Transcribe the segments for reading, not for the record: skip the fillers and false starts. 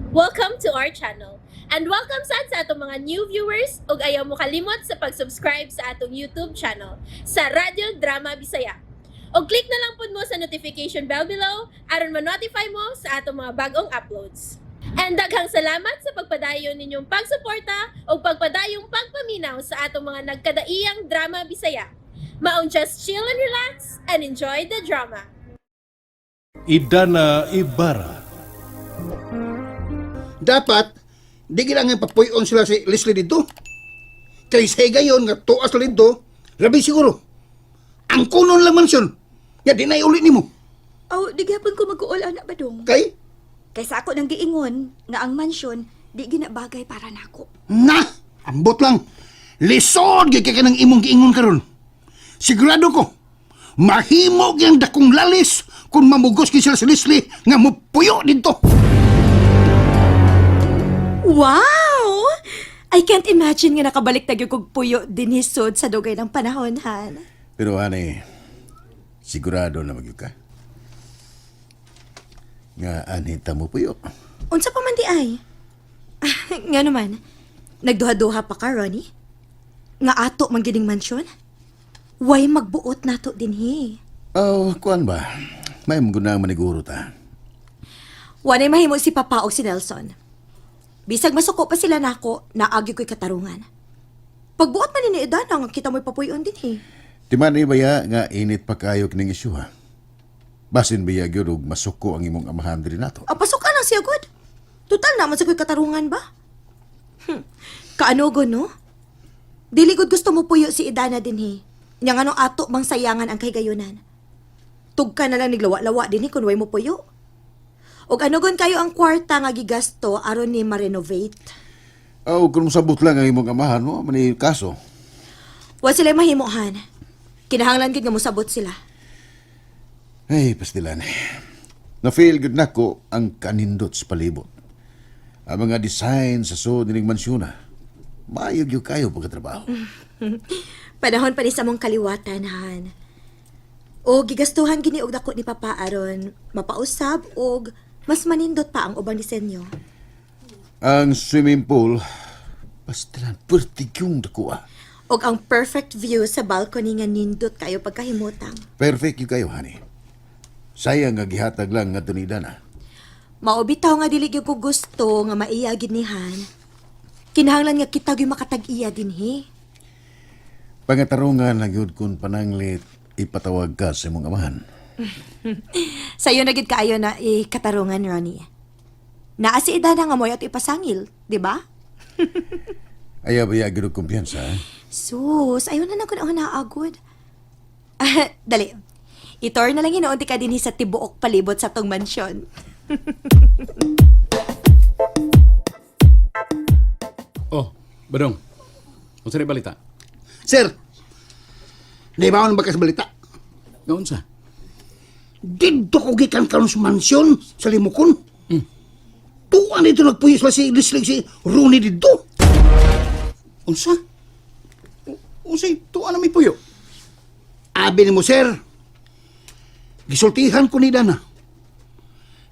Welcome to our channel. And welcome sa atong mga new viewers ug ayaw mo kalimot sa pag-subscribe sa atong YouTube channel sa Radio Drama Bisaya. O click na lang pud mo sa notification bell below aron ma-notify mo sa atong mga bagong uploads. And daghang salamat sa pagpadayon ninyong pagsuporta o pagpadayong pagpaminaw sa atong mga nagkadaiyang Drama Bisaya. Maong just chill and relax and enjoy the drama. Idana Ibarra. Dapat, di kailangan papuyon sila si Leslie dito. Kay sa gayon nga tuas na dito, labi siguro. Ang kunon lang mansyon, ya di na iulit ni mo. Di gyapon ko mag-uol anak ba dong? Kay, Kaysa ako nang giingon nga ang mansyon di ginabagay para nako. na, ambot lang. Lisod kay ka ng imong giingon karon. Sigurado ko, mahimo yung dakong lalis kung mamugos kay sila si Leslie nga mupuyo dito. Wow! I can't imagine nga nakabalik na gyud kog puyo din hisod sa dugay ng panahon, Han. Pero ani, sigurado na magyud ka. Nga anita mo puyo. Unsa pa man di ay? Nga naman, nagduha-duha pa ka, Ronnie? Nga ato man gining mansyon? Way magbuot nato dinhi. Oh, kuan ba? May muna maniguro ta. Wanay mahimo si Papa o si Nelson. Bisag masuko pa sila nako, naagi ko'y katarungan. Pagbuot man ni Eda nga kita mo'y papuyon dinhi. Di man ni baya nga init pa kayo kining isyu ha. Basin baya gyud og masuko ang imong amahan diri nato. Pasok ka lang siya, God. Total naman sa ko'y katarungan ba? Kaanogo, no? Dili gud gusto mo puyo si Idana dinhi. Nya nga no ato bang sayangan ang kaygayonan. Tugka na lang niglawa-lawa dinhi kung way mo puyo. Og anogon kayo ang kwarta nga gigasto aron ni ma-renovate. Oh, kung masabot lang ang imong amahan mo, mani kaso. Wa sila mahimohan. Kinahanglan gid nga mosabot sila. Ay, pastilan. Na-feel good na ko ang kanindot sa palibot. Ang mga design sa dining mansyon na. Mayog yung kayo pagkatrabaho. Panahon pa ni sa mong kaliwatan, Han. O gigastuhan gini og dako ni Papa aron mapausab og mas manindot pa ang ubang disenyo. Ang swimming pool, pastilan, pertigyong dako ah. Og ang perfect view sa balcony nga nindot kayo pagkahimutang. Perfect yung kayo, honey. Sayang nga gihatag lang nga tunida na. Maubitaw nga dili gyud ko gusto nga maiya gid ni Han. Kinahanglan nga kita gyud makatag-iya dinhi. Pangatarungan lang yun kung pananglit ipatawag ka sa imong amahan. Sayo na gid kaayo na katarungan, Ronnie. Naa si Idana nga moy at ipasangil, di ba? Ayaw ba yagid og kumpiyansa, eh? Sus, ayaw na ko na naagod. Dali. Itor na lang hinuunti ka din sa tibuok palibot sa tong mansyon. Oh, Badong. Unsa ni balita? Sir, di ba ako nabagkas balita? Ngaon sa? Dito ko gikan karon sa mansyon, sa limukon. Tuan dito nagpuyo sila si Leslie si Rooney dito. Unsa? Unsay tuwa na may puyo? Abi ni mo, sir. Gisultihan ko ni Dana.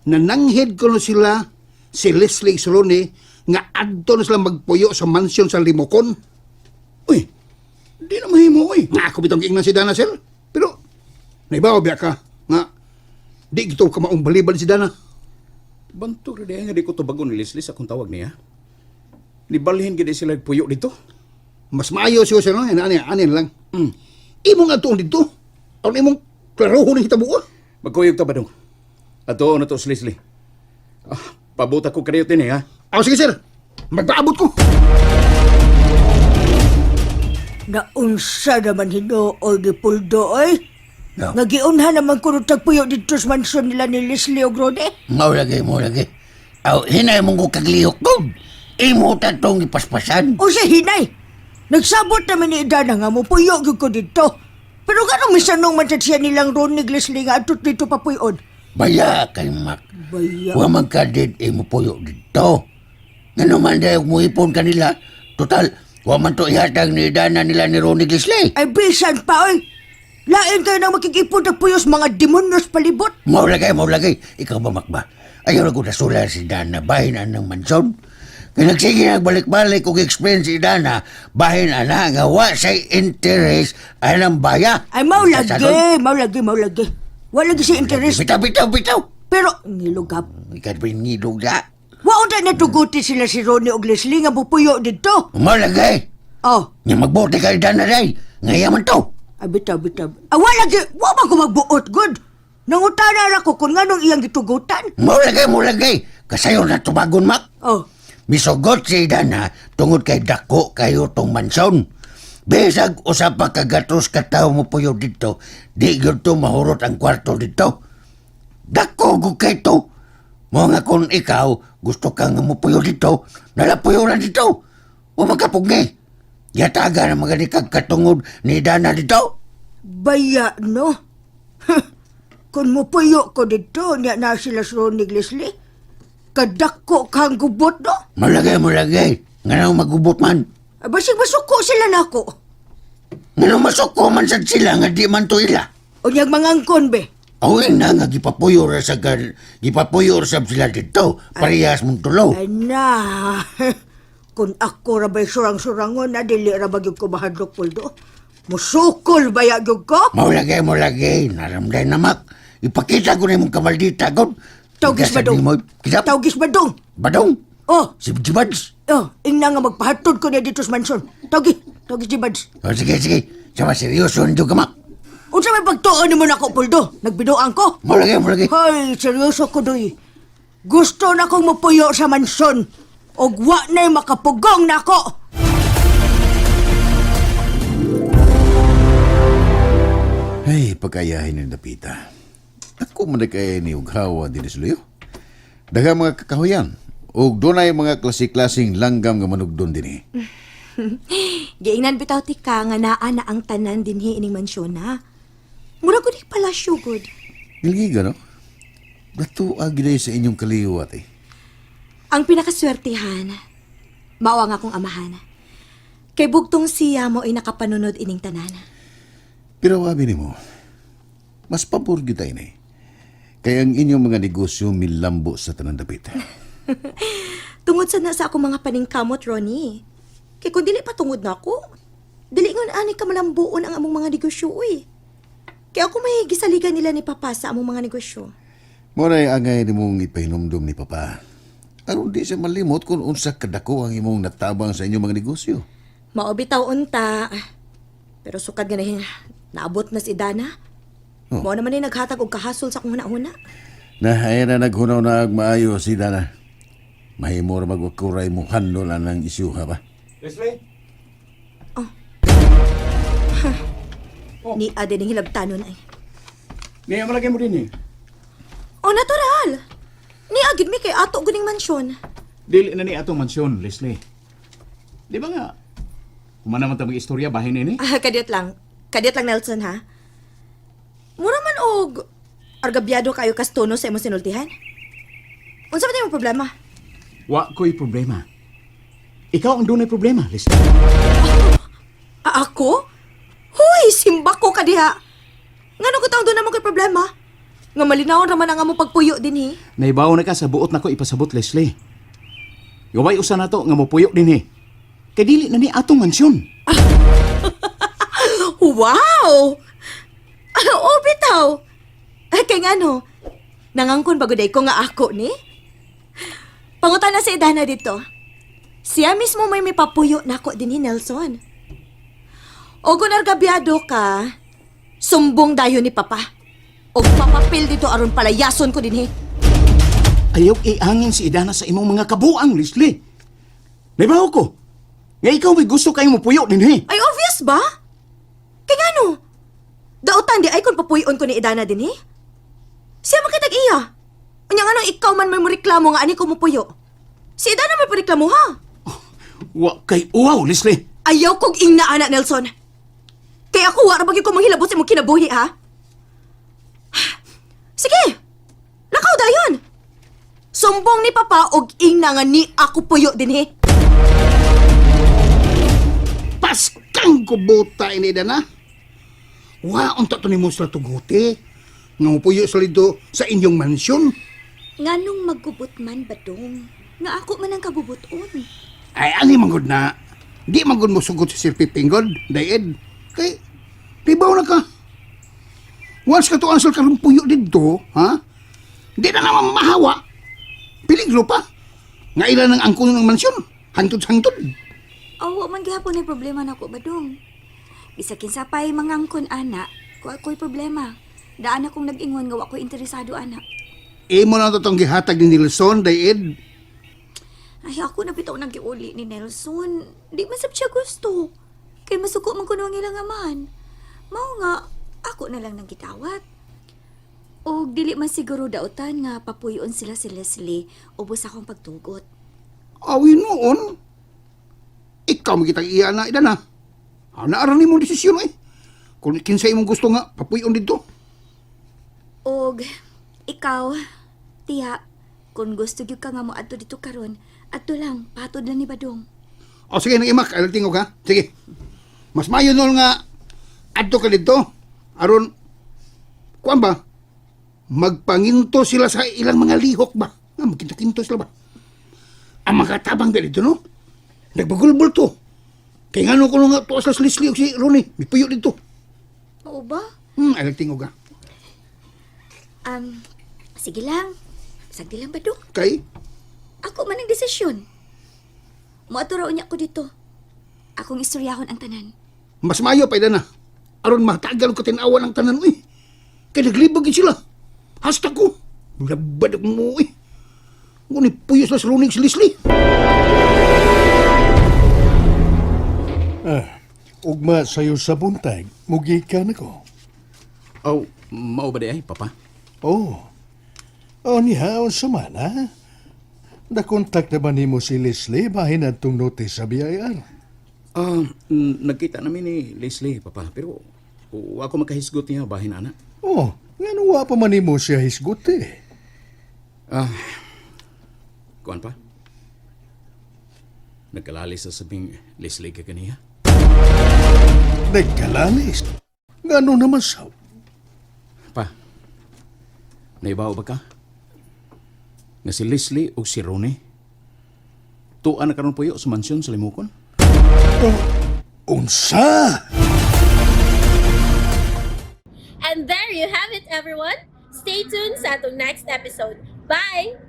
Nananghid ko na sila si Leslie si Rooney nga adto na sila magpuyo sa mansyon sa limukon. Uy, di na mahimo, uy. Nga ako bitong giingnan si Dana, sir. Pero, naibaw biya ka nga di gito ka maong balibal si Dana. Bantok rin nga di ko tubagon ni Leslie sa kung tawag niya. Nibalhin gid sila puyo dito. Mas maayo siya sir, no? Anin lang. Imong atuon dito. Ang imong klarohon ng hitabuo. Magkuyog ta Badong. Ato na to si Leslie. Pabuta ko kaniyo tin ha. Sige, sir. Magpaabot ko. Naunsa naman hinuol ni Puldo, oy? No. Nagiunhan naman ko nung tagpuyo dito sa mansyon nila ni Leslie o Grode. Mau lagi. Aw, hinay mong ko kaglihok doon. Imo tatong ipaspasan. O sa hinay, nagsabot naman ni Idana nga mo puyo gyud ko dito. Pero gano'ng misanong man siya nilang ron ni Leslie nga atot dito papuyon. Baya kay Mac. Baya. Wa magkadid imo puyo dito. Nga naman dahil mo ipon kanila. Total, wa man to ihatag ni Dana nila ni Ronnie Gisli. Ay bisan pa, oy. Lain kayo nang makikipon na puyos mga demonyos palibot. Mau lagi. Ikaw ba, Mac ba? Ayaw na ko nasulat si Dana, bahin ng mansyon. Kaya nagsige nagbalik-balik kong explain si Dana, bahin ana nga wa say interest anang baya. Ay, mau lagi. Wala lagi si interest. Bitaw. Pero, nilugap. Ikaw ba yung nidog da? Waunta natuguti sila si Ronnie o Leslie nga bupuyo dito. Malagay. Oh, Nga magbote kay Dana day. Ngayaman to. ay bitaw. Wala lagi, wa ba ko magbuot, good. Nangutana ra ko kung nganong iyang gitugutan. Mulagay. Kasayo na tubagon, Mak. Oh, Misugot si Dana tungod kay dako kayo tong mansyon. Besag usap pa kagatos kataw mo puyo dito, di gyud to mahurot ang kwarto dito. Dako gud kay to. Mo nga kung ikaw gusto kang mo puyo dito, nalapuyo na dito. O magkapugi. Yataga na mga kagkatungod ni Dana dito. baya no. Kung mupuyo ko dito, niya na sila si Ronnie Leslie. Kadako kang gubot no. Malagay. Nga nang magubot man. Basig masuko sila nako. Nga nang masuko man sad sila nga di man to ila. O niyang mangangkon be. Awin na nga gipapuyo ra sab sila dito. Parehas mong tulo. Ay na. Kung ako ra ba'y surang-surangon na dili ra ba gyud ko mahadlok puldo. Musukol baya gyud ko. Maulagay. Naramday namak. Ipakita ko na mong kamaldita god. Tawgis badong. Kisap? Tawgis badong. Badong? Oh, Si Jibads? oh, ingna nga magpahatod ko niya dito sa mansion. Tawgis di bads. O sige. Sama seryoso nito ka mak. Unsa may pagtuon mo nako puldo? Nagbidoan ko. Maulagay. Hay, seryoso ko doy. Gusto na kong mapuyo sa mansyon. Og wa na'y makapugong nako. Ay, pagkayahin ng dapita. Ako man kaya ni Ughawa din sa luyo. Daga mga kakahuyan. O dunay mga klase-klaseng langgam nga manugdon din Giingnan bitaw ti ka nga naa na ang tanan dinhi ining mansyon na. Mura ko di palasyo good. Ilgiga, no? Dato agiday sa inyong kaliwat eh. Ang pinakaswertihan, mao ang akong amahan. Kay bugtong siya mo ay nakapanunod ining tanan. Pero wabi ni mo, mas pabor kita ini. Kaya ang inyong mga negosyo milambo sa tanan dapita. Tungod sa na sa akong mga paningkamot, Ronnie. Kay kung dili patungod na ako, dili ngon ani ka malambuon ang among mga negosyo, uy. Kaya ako may gisaligan nila ni Papa sa among mga negosyo. Moray angay ni mong ipahinumdum ni Papa. Aron di siya malimot kung unsa kadako ang imong natabang sa inyong mga negosyo. Maobitaw unta. Pero sukad nga na naabot na si Dana. Oh. Mo naman ay naghatag og kahasol sa akong huna-huna. Ay na naghunaw na maayo si Dana. Mahimo ra magwakuray mo handol ang isyuha ba? Leslie? Ni Ade ning hilabtanon ay. Niya malagay mo din eh. Oh, natural. Ni agid mi kay ato guning mansyon. Dili na ni atong mansyon, Leslie. Di ba nga? Kumana man tamang istorya bahin ini? Kadiyat lang. Kadiyat lang, Nelson, ha? Mura man og argabyado kayo kastono sa imong sinultihan. Unsa man imong problema? Wa ko'y problema. Ikaw ang dunay problema, Leslie. Ako? Huy, simba ko ka diha. Ngano ko taong doon naman kay problema? Nga malinaw naman ang among pagpuyo din, eh. Naibaw na ka sa buot na ko ipasabot, Leslie. Gaway usa na to nga mopuyo din eh. Kay dili na ni atong mansyon. Wow! Oh, bitaw. Kay ngano, nangangkon bagoday ko nga ako, ni? Pangutan na si Dana dito. Siya mismo may papuyo na ako din ni Nelson. O kung argabyado ka, sumbong dayo ni Papa. O papapil dito aron palayason ko din, Ayaw iangin si Idana sa imong mga kabuang, Leslie. Naibaw ko. Nga ikaw may gusto kayong mopuyo din eh. Ay, obvious ba? Kaya ngano? Dautan di ay kung papuyon ko ni Idana din, Siya makitag iya. Unya nga nung ikaw man may reklamo nga ani ko mupuyo. Si Idana may pareklamo, ha? Wa kay uwaw, Leslie. Ayaw kong ingna, anak Nelson. Kaya ako, wala bagay ko manghilabot sa imong kinabuhi, ha? Sige! Lakaw dayon! Sumbong ni Papa og ingna nga ni ako puyo din, Paskang kubuta ini Dana. Wa unta to ni mo sila tuguti. Nga mupuyo sa lido sa inyong mansyon. Nganong magkubot man ba dong? Nga ako man ang kabubuton. Ay, ani manggod na. Di manggod mo sugot si Sir Pipinggod, Dayed. Kay, pibaw na ka. Once ka to ansel karong puyo dito, ha? Di na naman mahawa. Piligro pa. Nga ilan ang angkon ng mansyon. Hantod-hantod. Awa man gihapon ni problema nako ba dong? Bisakin sa pay mangangkon ana, ko ako'y problema. Daan akong nag-ingon nga wa ko'y interesado ana. Imo na to tong gihatag ni Nilson, Dayed. Ay, ako na bitaw nang giuli ni Nelson. Di man sab siya gusto. Kay masuko man kuno ang ilang aman. Mao nga, ako na lang nang gitawat. O dili man siguro dautan nga papuyon sila si Leslie ubos akong pagtugot. Awi noon. Ikaw magkitang iya na, Ida na. Naaran mo desisyon eh. Kung kinsay mong gusto nga, papuyon dito. Og ikaw, tiya, kung gusto gyud ka nga mo adto dito karon, adto lang, patod lang ni Badong. O sige, nang imak, alam tingog ha. Sige. Mas mayo nol nga, adto ka dito. Aron, kuan ba? Magpanginto sila sa ilang mga lihok ba? Nga, magkinto-kinto sila ba? Ang makatabang ba dito, no? Nagbagulbol to. Kaya nga no ko nga tuwas sa Leslie o si Ronnie. May puyo dito. Oo ba? Alam tingog ha. Sige lang. Sagdi lang Badong. Kay, Ako man ang desisyon. Moaturaw niya ko dito. Akong istoryahon ang tanan. mas mayo pa Ida na. Aron matagal ko tinawa ng tanan mo eh. Kaya naglibag sila. Hasta ko. Labad mo eh. Ngunit puyos na sa Ronnie si Leslie. Ugma sa'yo sa buntag, mugi ka na ko. Oh, mao ba di ay, Papa? Oh, niha, sa mana? Nakontak na ba ni mo si Leslie bahin at tong notice sa BIR? Nagkita namin ni Leslie, Papa, pero ako makahisgot niya bahin ana. Oh, nga nuwa pa man ni mo siya hisgot eh. Kuan pa? Nagkalalis sa sabing Leslie ka kaniya. Nagkalalis. Nga naman sa... Pa, naibaw ba ka? Nga si Leslie o si Ronnie? Tuan na karon puyo sa mansyon sa Limukon? Unsa? And there you have it, everyone. Stay tuned sa atong next episode. Bye!